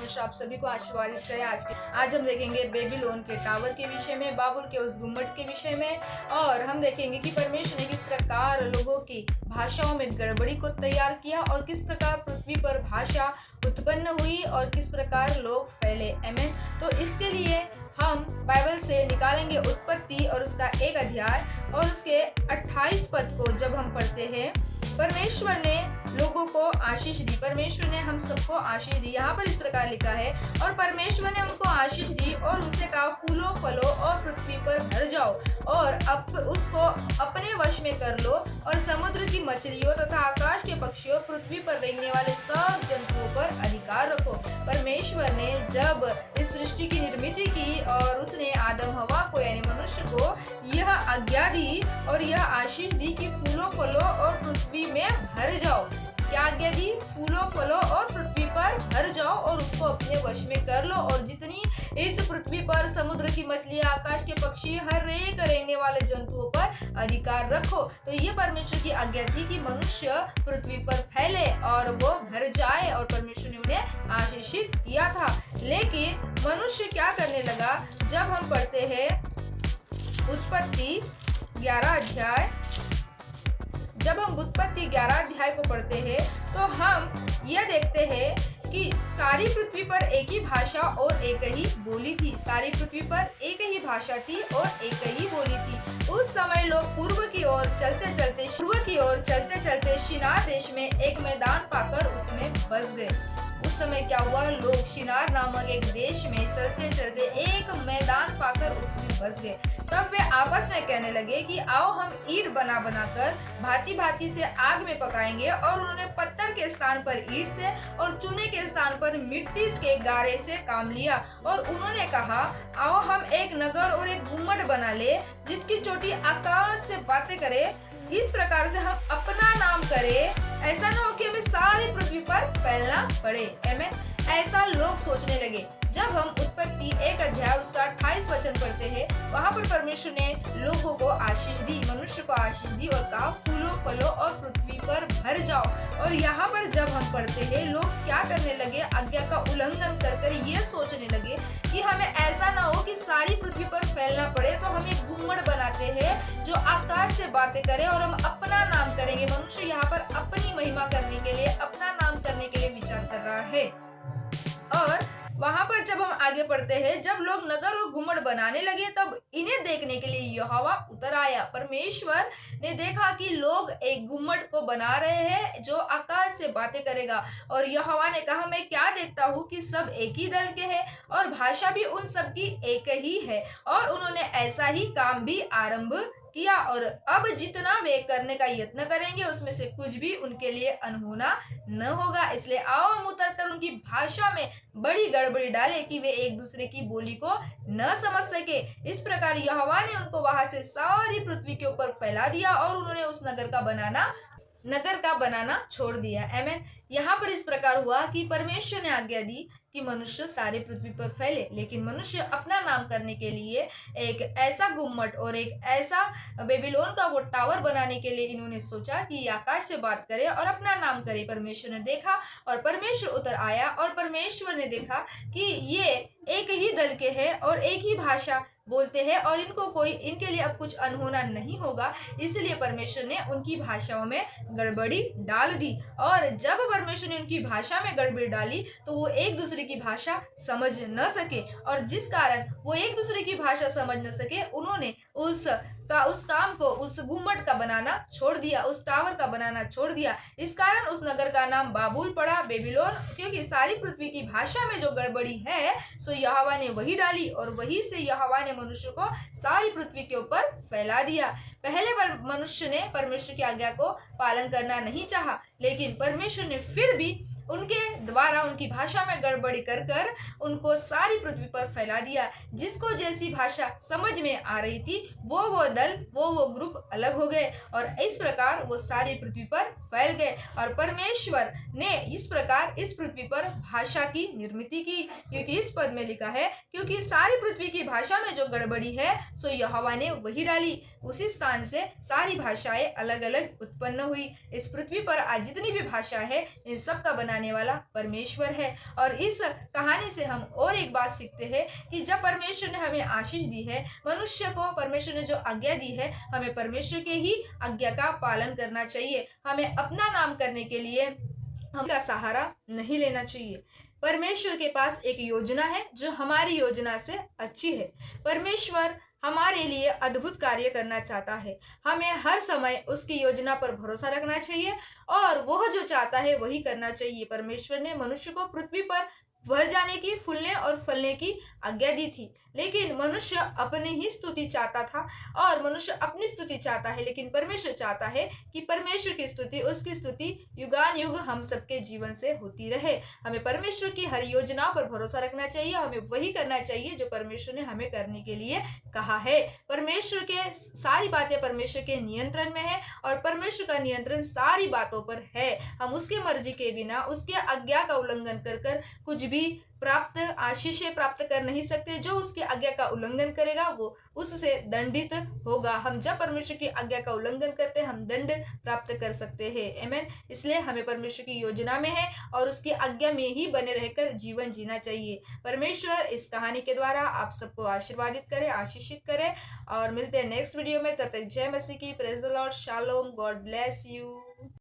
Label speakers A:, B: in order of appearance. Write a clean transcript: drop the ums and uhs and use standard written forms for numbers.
A: परमेश्वर आप सभी को आशीर्वादित करे। आज हम देखेंगे बेबीलोन के टावर के विषय में, बाबुल के उस गुम्मट के विषय में, और हम देखेंगे कि परमेश्वर ने किस प्रकार लोगों की भाषाओं में गड़बड़ी को तैयार किया और किस प्रकार पृथ्वी पर भाषा उत्पन्न हुई और किस प्रकार लोग फैले। आमीन। तो इसके लिए हम बाइबल से निकालेंगे उत्पत्ति और उसका 1 अध्याय और उसके 28 पद को जब हम पढ़ते हैं। परमेश्वर ने लोगों को आशीष दी, परमेश्वर ने हम सबको आशीष दी। यहाँ पर इस प्रकार लिखा है, और परमेश्वर ने उनको आशीष दी और उनसे कहा, फूलो फलो और पृथ्वी पर भर जाओ और उसको अपने वश में कर लो, और समुद्र की मछलियों तथा आकाश के पक्षियों, पृथ्वी पर रेंगने वाले सब जंतुओं पर अधिकार रखो। परमेश्वर ने जब इस सृष्टि की निर्मित की और उसने आदम हवा को यानी मनुष्य को यह आज्ञा दी और यह आशीष दी कि फूलो फलो और पृथ्वी में भर जाओ। क्या आज्ञा दी? फूलो फलो और पृथ्वी पर भर जाओ और उसको अपने वश में कर लो, और जितनी इस पृथ्वी पर समुद्र की मछलियां, आकाश के पक्षी, हर एक रहने वाले जंतुओं पर अधिकार रखो। तो ये परमेश्वर की आज्ञा थी कि मनुष्य पृथ्वी पर फैले और वो भर जाए, और परमेश्वर ने उन्हें आशीषित किया था। लेकिन मनुष्य क्या करने लगा? जब हम पढ़ते हैं उत्पत्ति 11 अध्याय, जब हम उत्पत्ति 11 अध्याय को पढ़ते हैं तो हम यह देखते हैं कि सारी पृथ्वी पर एक ही भाषा और एक ही बोली थी। सारी पृथ्वी पर एक ही भाषा थी और एक ही बोली थी। उस समय लोग पूर्व की ओर चलते चलते शिनार देश में एक मैदान पाकर उसमें बस गए। उस समय क्या हुआ? लोग शिनार नामक एक देश में चलते चलते एक मैदान पाकर उसमें बस गए। तब वे आपस में कहने लगे कि आओ हम ईंट बना बनाकर भांति भांति से आग में पकाएंगे। और उन्होंने पत्थर के स्थान पर ईंट से और चूने के स्थान पर मिट्टी के गारे से काम लिया। और उन्होंने कहा, आओ हम एक नगर और एक गुम्मट बना ले जिसकी चोटी आकाश से बातें करे। इस प्रकार से हम अपना नाम करें, ऐसा न हो कि हमें सारी पृथ्वी पर फैलना पड़े। आमीन। ऐसा लोग सोचने लगे। जब हम उत्पत्ति 1 अध्याय उसका 28 वचन पढ़ते हैं, वहाँ पर परमेश्वर ने लोगों को आशीष दी, मनुष्य को आशीष दी और कहा, फूलो फलो और पृथ्वी पर भर जाओ। और यहाँ पर जब हम पढ़ते हैं, लोग क्या करने लगे? आज्ञा का उल्लंघन कर ये सोचने लगे कि हमें ऐसा ना हो कि सारी पृथ्वी पर फैलना पड़े, तो हम एक गुम्मट बनाते हैं जो आकाश से बातें करे और हम अपना नाम करेंगे। मनुष्य यहाँ पर अपनी महिमा करने के लिए, अपना नाम करने के लिए विचार कर रहा है। और वहां पर जब हम आगे पढ़ते हैं, जब लोग नगर और गुम्मट बनाने लगे तब इन्हें देखने के लिए यहोवा उतर आया। परमेश्वर ने देखा कि लोग एक गुम्मट को बना रहे हैं जो आकाश से बातें करेगा, और यहोवा ने कहा, मैं क्या देखता हूँ कि सब एक ही दल के हैं और भाषा भी उन सब की एक ही है, और उन्होंने ऐसा ही काम भी आरंभ किया। और अब जितना वे करने का यत्न करेंगे उसमें से कुछ भी उनके लिए अनहोना न होगा। इसलिए आओ हम उतर कर उनकी भाषा में बड़ी गड़बड़ी डाले कि वे एक दूसरे की बोली को न समझ सके। इस प्रकार यहोवा ने उनको वहां से सारी पृथ्वी के ऊपर फैला दिया और उन्होंने उस नगर का बनाना छोड़ दिया। आमीन। यहाँ पर इस प्रकार हुआ कि परमेश्वर ने आज्ञा दी कि मनुष्य सारी पृथ्वी पर फैले, लेकिन मनुष्य अपना नाम करने के लिए एक ऐसा गुम्मट और एक ऐसा बेबीलोन का वो टावर बनाने के लिए इन्होंने सोचा कि आकाश से बात करे और अपना नाम करे। परमेश्वर ने देखा और परमेश्वर उतर आया, और परमेश्वर ने देखा कि ये एक ही दल के हैं और एक ही भाषा बोलते हैं और इनके लिए अब कुछ अनहोना नहीं होगा। इसलिए परमेश्वर ने उनकी भाषाओं में गड़बड़ी डाल दी, और जब परमेश्वर ने उनकी भाषा में गड़बड़ी डाली तो वो एक दूसरे की भाषा समझ न सके, और जिस कारण वो एक दूसरे की भाषा समझ न सके, उन्होंने उस काम को, उस गुम्मट का बनाना छोड़ दिया, उस टावर का बनाना छोड़ दिया। इस कारण उस नगर का नाम बाबुल पड़ा, बेबीलोन, क्योंकि सारी पृथ्वी की भाषा में जो गड़बड़ी है सो यहोवा ने वही डाली, और वही से यहोवा ने मनुष्य को सारी पृथ्वी के ऊपर फैला दिया। पहले मनुष्य ने परमेश्वर की आज्ञा को पालन करना नहीं चाहा, लेकिन परमेश्वर ने फिर भी उनके द्वारा उनकी भाषा में गड़बड़ी कर उनको सारी पृथ्वी पर फैला दिया। जिसको जैसी भाषा समझ में आ रही थी वो दल, वो ग्रुप अलग हो गए, और इस प्रकार वो सारी पृथ्वी पर फैल गए। और परमेश्वर ने इस प्रकार इस पृथ्वी पर भाषा की निर्मित की, क्योंकि इस पद में लिखा है, क्योंकि सारी पृथ्वी की भाषा में जो गड़बड़ी है सो यहोवा ने वही डाली। उसी स्थान से सारी भाषाएं अलग अलग उत्पन्न हुई। इस पृथ्वी पर आज जितनी भी भाषा है इन सब का बना बनाने वाला परमेश्वर है। और इस कहानी से हम और एक बात सीखते हैं कि जब परमेश्वर ने हमें आशीष दी है, मनुष्य को परमेश्वर ने जो आज्ञा दी है, हमें परमेश्वर के ही आज्ञा का पालन करना चाहिए। हमें अपना नाम करने के लिए हम का सहारा नहीं लेना चाहिए। परमेश्वर के पास एक योजना है जो हमारी योजना से अच्छी है। परमेश्वर हमारे लिए अद्भुत कार्य करना चाहता है। हमें हर समय उसकी योजना पर भरोसा रखना चाहिए और वह जो चाहता है वही करना चाहिए। परमेश्वर ने मनुष्य को पृथ्वी पर भर जाने की, फूलने और फलने की आज्ञा दी थी, लेकिन मनुष्य अपनी ही स्तुति चाहता था और मनुष्य अपनी स्तुति चाहता है, लेकिन परमेश्वर चाहता है कि परमेश्वर की स्तुति, उसकी स्तुति युगान युग हम सबके जीवन से होती रहे। हमें परमेश्वर की हर योजना पर भरोसा रखना चाहिए। हमें वही करना चाहिए जो परमेश्वर ने हमें करने के लिए कहा है। परमेश्वर के सारी बातें परमेश्वर के नियंत्रण में है और परमेश्वर का नियंत्रण सारी बातों पर है। हम उसकी मर्जी के बिना, उसके आज्ञा का उल्लंघन कर कुछ भी प्राप्त आशीषें प्राप्त कर नहीं सकते। जो उसकी आज्ञा का उल्लंघन करेगा वो उससे दंडित होगा। हम जब परमेश्वर की आज्ञा का उल्लंघन करते हैं, हम दंड प्राप्त कर सकते हैं। आमीन। इसलिए हमें परमेश्वर की योजना में है और उसकी आज्ञा में ही बने रहकर जीवन जीना चाहिए। परमेश्वर इस कहानी के द्वारा आप सबको आशीर्वादित करे, आशीषित करे और मिलते हैं नेक्स्ट वीडियो में। तब तक जय मसीह की। Praise the Lord. Shalom. God bless you.